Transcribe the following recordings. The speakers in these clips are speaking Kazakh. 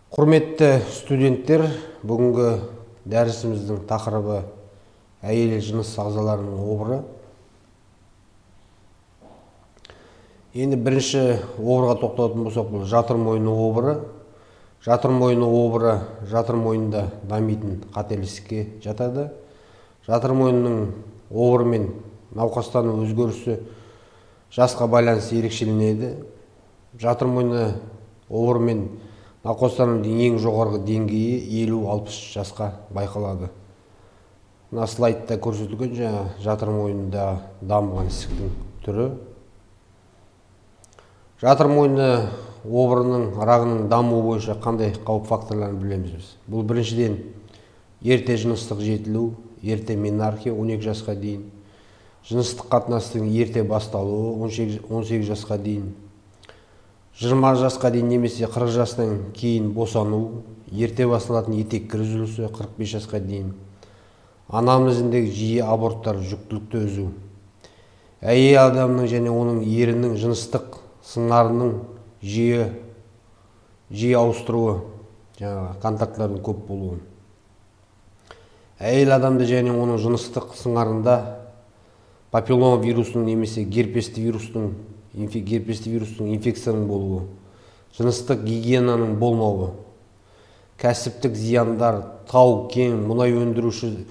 Құрметті студенттер, бүгінгі дәрісіміздің тақырыбы әйел жыныс ағзаларының обыры. Енді бірінші обырға тоқталатын болсақ, бұл жатыр мойны обыры. Жатыр мойны обыры жатыр мойнында дамитын қателестікке жатады. Жатыр мойнының обыры мен науқастану өзгерісі жасқа байланысты ерекшеленеді. Жатыр мойны обыры мен науқастанудың ең жоғарғы деңгейі 50-60 жасқа байқалады. Мына слайдта көрсетілген жатыр мойнында дамыған ісіктің түрі. Жатыр мойны обырының рағының дамуы бойынша қандай қауіп факторларын білеміз біз. Бұл біріншіден ерте жыныстық жетілу, ерте менархия 12 жасқа дейін, жыныстық қатынастың ерте басталуы 18 жасқа дейін, 20 жасқа дейін немесе 40 жастан кейін босану, ерте басталатын етек үзілісі 45 жасқа дейін, анамнезіндегі жиі аборттар, жүктілікті үзу, әйел адамның және оның ерінің жыныстық сыңарының жиі ауыстыруы, контактлардың көп болуы. Әйел адамды және оның жыныстық сыңарында папиллома вирусының немесе герпесті вирустың инфекцияның болуы, жыныстық гигиенаның болмауы, кәсіптік зияндар, тау-кен, мұнай өндіруші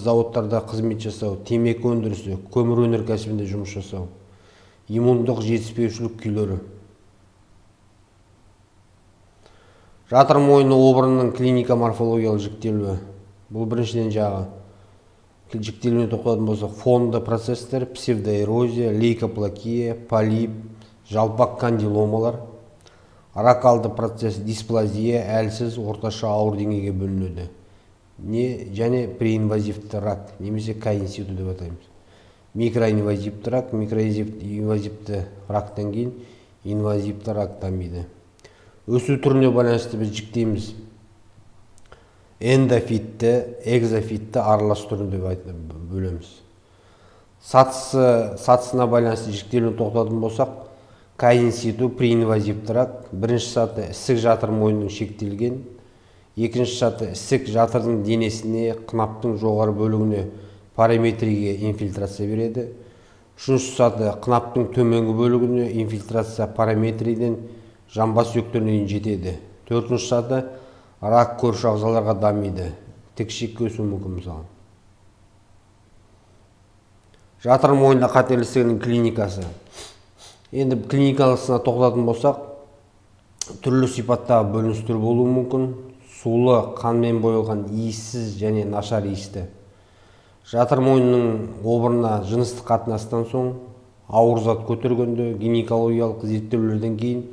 зауыттарда қызмет жасау, темекі өндірісі, көмір өнеркәсібінде жұмыс жасау, иммундық жетіспеушілік күйлері. Жатыр мойны обырының клиника морфологиялық жіктелуі. Бұл біріншіден жіктелуіне тоқталатын болсақ, фонды процестер, псевдоэрозия, лейкоплакия, полип, жалпақ кандиломалар, ракалды процесс, дисплазия, әлсіз, орташа ауыр деңгейге бөлінеді. Және преинвазивті рак, немесе К-инситу деп атаймыз. Микроинвазивті рак, микроинвазивті рактан кейін инвазивті рак дамиды. Өсу түріне байланысты біз жіктейміз эндофитті, экзофитті аралас түрінде бөлеміз. Сатысына байланысты жіктелуіне тоқталатын болсақ, К-инситу преинвазивті рак, бірінші саты ісік жатыр мойнының шектелген, екінші саты ісік жатырдың денесіне, қынаптың жоғары бөлігіне параметрийге инфильтрация береді. Үшінші саты қынаптың төменгі бөлігіне инфильтрация параметрийден жамбас сүйектеріне жетеді. Төртінші саты рак көрші ағзаларға дамиды. Тікішекке өсуі мүмкін мысалы. Жатыр мойны қателестігінің клиникасы. Енді клиникасына тоқталатын болсақ, түрлі сипаттағы бөліністер болуы мүмкін. Сулы, қанмен боялған, иіссіз және нашар иісті. Жатыр мойнының обырына жыныстық қатынастан соң, ауыр зат көтергенде, гинекологиялық зерттеулерден кейін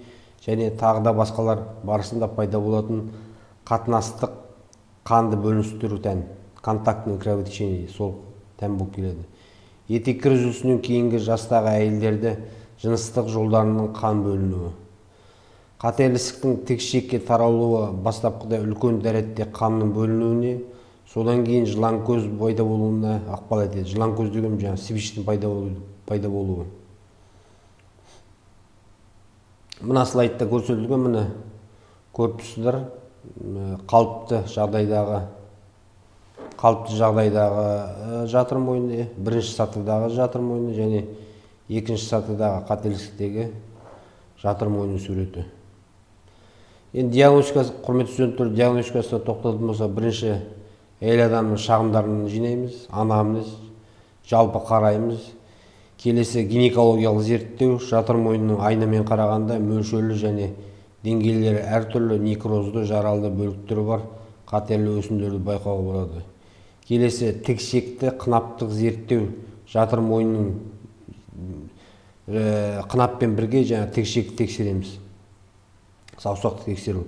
және тағы да басқалар барысында пайда болатын қатынастық қанды бөліністері тән, контактный кровотечение сол тән болып келеді. Етек үзілісінен кейінгі жастағы әйелдерде жыныстық жолдарының қан бөлінуі. Қателестіктің тікішекке таралуы бастапқыда үлкен дәретте қанның бөлінуіне, содан кейін жылан көз пайда болуына ықпал етеді. Жылан көз деген свищтің пайда болуы. Мына слайдта көрсетілген, міне көріп тұрсыздар, қалыпты жағдайдағы жатыр мойны, бірінші сатыдағы жатыр мойны және екінші сатыдағы қателестіктегі жатыр мойны суреті. Енді диагностикасы, құрметті студенттер, диагностикасына тоқталатын болса, бірінші әйел адамның шағымдарын жинаймыз, анамнез, жалпы қараймыз. Келесі гинекологиялық зерттеу, жатыр мойнының айнамен қарағанда мөлшерлі және деңгейлері әртүрлі некрозды, жаралды бөліктері бар қатерлі өсімдерді байқауға болады. Келесі тікішекті қынаптық зерттеу, жатыр мойнының қынаппен бірге тікішекті тексереміз. Саусақты тексеру.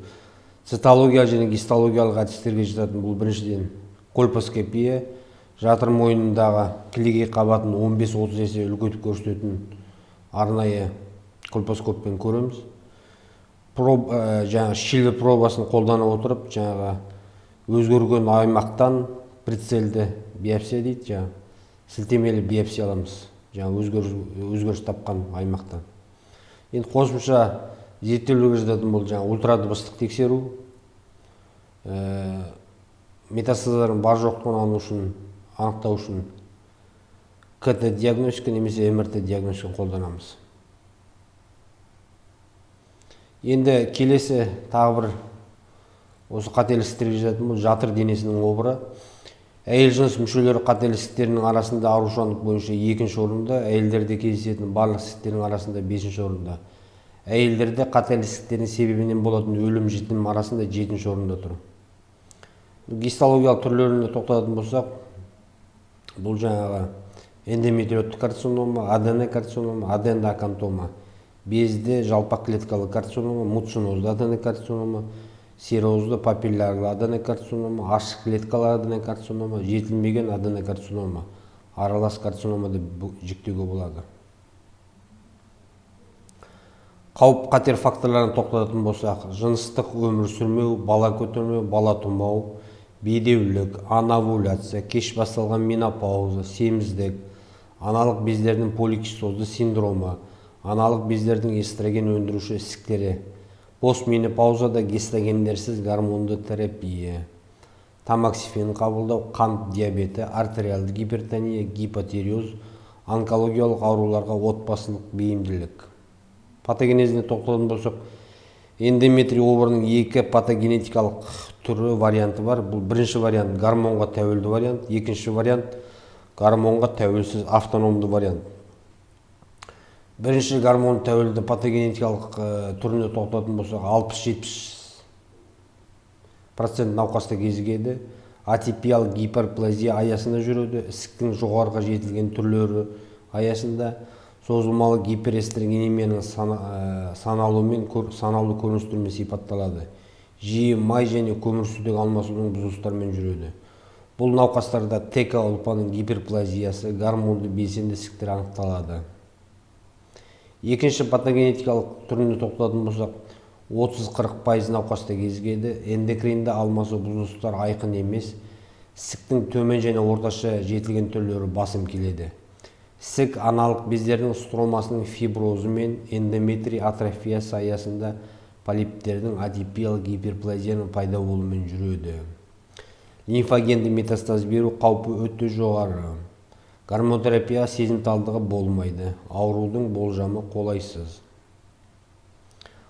Цитологиялық және гистологиялық әдістерге жататын бұл біріншіден кольпоскопия, жатыр мойнындағы кілегей қабатын 15-30 есе үлкейтіп көрсететін арнайы кольпоскоппен көреміз. Шилі пробасын қолдана отырып, өзгерген аймақтан прицельді биопсия дейді, сілтемелі биопсия аламыз, өзгеріс тапқан аймақтан. Енді қосымша зерттеулерге жататын бұл жаңағы ультрадыбыстық тексеру, метастаздардың бар жоқтығын анықтау үшін КТ диагностика немесе МРТ диагностиканы қолданамыз. Енді келесі тағы бір осы қателіктерге жататын бұл жатыр денесінің обыры. Әйел жыныс мүшелері қателіктерінің арасында аурушаңдық бойынша 2-ші орында, әйелдерде кездесетін барлық ісіктердің арасында 5-ші орында. Әйелдерде қателіктердің себебінен болатын өлім-жітім арасында 7-ші орында тұр. Гистологиялық түрлеріне тоқталатын болсақ, бұл жаңағы эндометриоттық карцинома, аденокарцинома, аденокантома, безде жалпақ клеткалы карцинома, муцинозды аденокарцинома, серозды папиллярлы аденокарцинома, ашық клеткалы аденокарцинома, жетілмеген аденокарцинома, аралас карцинома деп жіктеуге болады. Қауіп қатер факторларын тоқталатын болсақ, жыныстық өмір сүрмеу, бала көтермеу, бала тумау, бедеулік, анавуляция, кеш басталған менопауза, семіздік, аналық бездердің поликистозды синдромы, аналық бездердің эстроген өндіруші ісіктері, постменопаузада гистогендерсіз гормонды терапия, тамоксифен қабылдау, қант диабеті, артериалды гипертония, гипотиреоз, онкологиялық ауруларға отбасылық бейімділік. Патогенезіне тоқталатын болсақ, эндометрий обырының 2 патогенетикалық түрі варианты бар. Бұл бірінші вариант гормонға тәуелді вариант, екінші вариант гормонға тәуелсіз автономды вариант. Бірінші гормон тәуелді патогенетикалық түріне тоқталатын болсақ, 60-70% науқаста кезігеді. Атипиялық гиперплазия аясында жүреді, ісіктің жоғарғы жетілген түрлері аясында, созылмалы гиперэстрогенемияның саналу көріністермен сипатталады. Жиі май және көмірсутек алмасудың бұзылыстарымен жүреді. Бұл науқастарда ТК ұлпаның гиперплазиясы, гормонды белсенді ісіктер анықталады. Екінші патогенетикалық түріне тоқталатын болсақ, 30-40% науқаста кезігеді. Эндокринді алмасу бұзылыстар айқын емес, ісіктің төмен және орташа жетілген түрлері басым келеді. Ісік аналық бездердің стромасының фиброзы мен эндометрий атрофиясы аясында полиптердің атипиялық гиперплазияның пайда болуымен жүреді. Лимфогенді метастаз беру қаупі өте жоғары. Гормонотерапия сезімталдығы болмайды. Аурудың болжамы қолайсыз.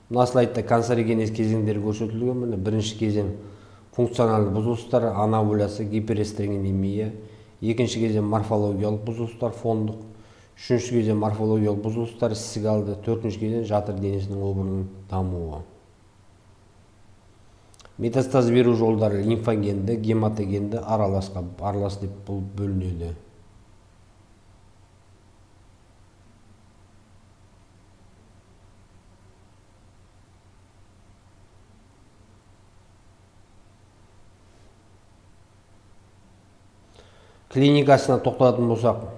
Мына слайдта канцерогенез кезеңдері көрсетілген. Бірінші кезең функционалды бұзылыстар, анавуляция, гиперэстрогенемия. Екінші кезең морфологиялық бұзылыстар, фондық. Үшінші кезең морфологиялық бұзылыстар, ісік алды. Төртінші кезең жатыр денесінің обырының дамуы. Метастаз беру жолдары лимфогенді, гематогенді, аралас деп бөлінеді. Клиникасына тоқталатын болсақ,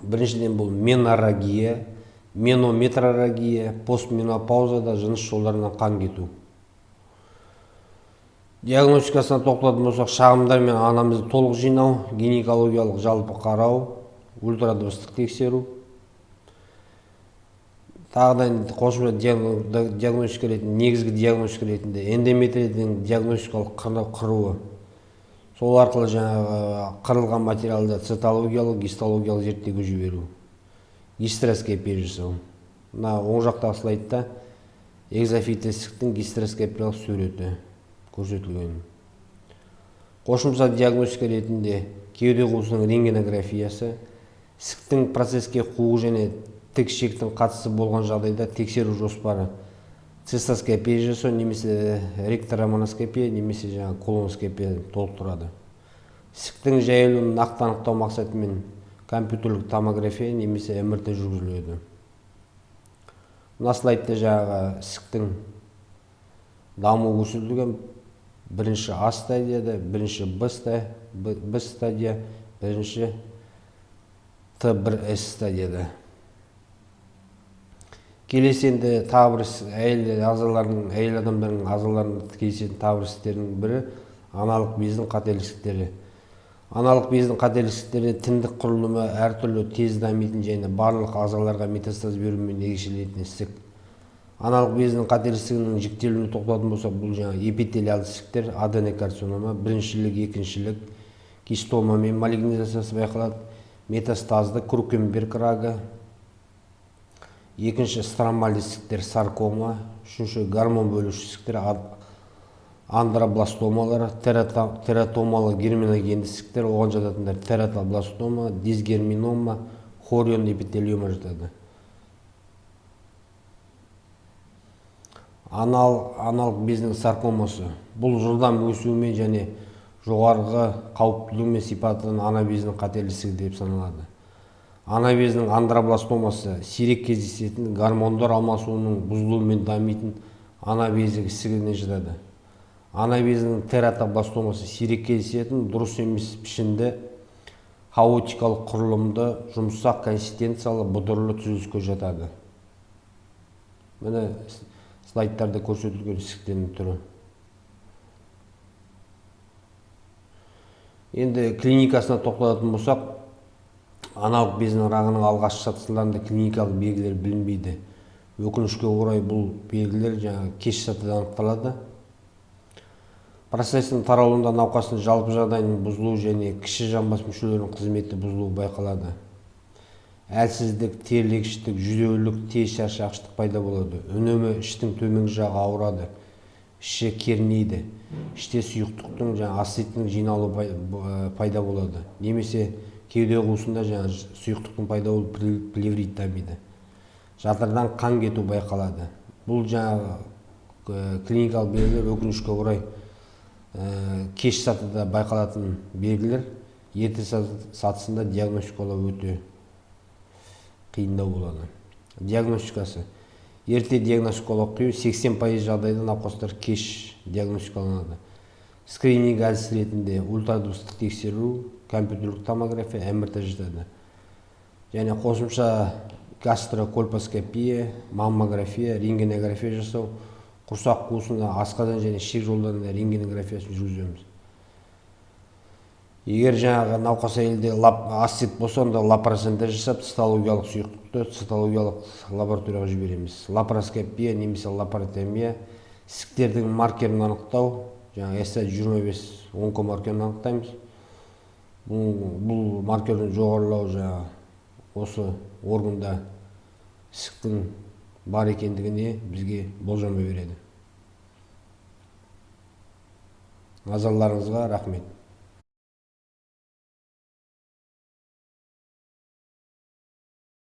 біріншіден бұл меноррагия, менометроррагия, постменопаузада жыныс жолдарынан қан кету. Диагностикасына тоқталатын болсақ, шағымдар мен анамызды толық жинау, гинекологиялық жалпы қарау, ультрадыбыстық тексеру. Тағыдан қосымша диагностика ретінде, негізгі диагностика ретінде эндометрийдің диагностикалық қыруы. Сол арқылы жаңағы қырылған материалды цитологиялық, гистологиялық зерттеуге жіберу. Гистероскопия жасау. Мына оң жақтағы слайдта экзофитті ісіктің гистероскопиялық суреті көрсетілген. Қосымша диагностика ретінде кеуде қуысының рентгенографиясы, ісіктің процеске қуы және тік ішектің қатысы болған жағдайда тексеру жоспары. Цистоскопия жасау, немесе ректоромоноскопия, немесе колоноскопия толықтырады. Ісіктің жайылуын нақты анықтау мақсатымен компьютерлік томография немесе МРТ жүргізіледі. Мына слайдта ісіктің дамуы көрсетілген. Бірінші А стадияда, бірінші Б стадия, бірінші Т1С стадияда. Келесі енді тағы бір әйел адамдардың ағзаларында кездесетін тағы бір ісіктердің бірі аналық бездің қателіксіздіктері. Аналық бездің қателіксіздіктері тіндік құрылымы әртүрлі тез дамитын және барлық ағзаларға метастаз берумен ерекшеленетін ісік. Аналық безінің қателестігінің жіктелуіне тоқталатын болсақ, бұл жаңағы эпителиалды ісіктер, аденокарцинома, біріншілік, екіншілік, гистома мен малигнизациясы байқалады, метастазды Крукенберг рагы, екінші стромальды ісіктер, саркома, үшінші гормон бөлуші ісіктер, андробластомалар, тератомалы герминогенді ісіктер, оған жататындар тератобластома, дисгерминома, хорион эпителиома жатады. Аналық безінің саркомасы. Бұл жылдам өсуімен және жоғарғы қауіптілігімен сипатталатын ана безінің қателестігі деп саналады. Ана безінің андробластомасы сирек кездесетін гормондар алмасуының бұзылуымен дамитын ана безі ісігіне жатады. Ана безінің тератобластомасы сирек кездесетін дұрыс емес пішінді, хаотикалық құрылымды, жұмсақ консистенциялы, бұдырлы түзіліске жатады. Міне слайдтарда көрсетілген ісіктердің түрі. Енді клиникасына тоқталатын болсақ, аналық безінің рагының алғашқы сатысында клиникалық белгілер білінбейді. Өкінішке орай бұл белгілер кеш сатыда анықталады. Процестің таралуында науқастың жалпы жағдайының бұзылуы және кіші жамбас мүшелерінің қызметі бұзылуы байқалады. Әлсіздік, терлегіштік, жүдеулік, тез шаршағыштық пайда болады. Үнемі іштің төменгі жағы ауырады, іші кернейді, іште сұйықтықтың аститінің жиналуы пайда болады. Немесе кеуде қуысында сұйықтықтың пайда болып плеврит дамиды. Жатырдан қан кету байқалады. Бұл клиникалық белгілер өкінішке орай кеш сатыда байқалатын белгілер, ерте сатысында диагностикалау өте қиындау болады. Диагностикасы. Ерте диагностикалау қиын, 80% жағдайда науқастар кеш диагностикаланады. Скрининг әдісі ретінде ультрадыбыстық тексеру, компьютерлік томография, МРТ жатады. Және қосымша гастрокольпоскопия, маммография, рентгенография жасау, құрсақ қуысында асқазан және ішек жолдарында рентгенографиясын жүргіземіз. Егер науқас әйелде астит болса, онда лапаросценті жасап, цитологиялық сұйықтықты цитологиялық лабораторияға жібереміз. Лапароскопия немесе лапаротомия, ісіктердің маркерін анықтау, SH25 онкомаркерін анықтаймыз. Бұл маркердің жоғарылау осы органда ісіктің бар екендігіне бізге болжам береді. Назарларыңызға рахмет.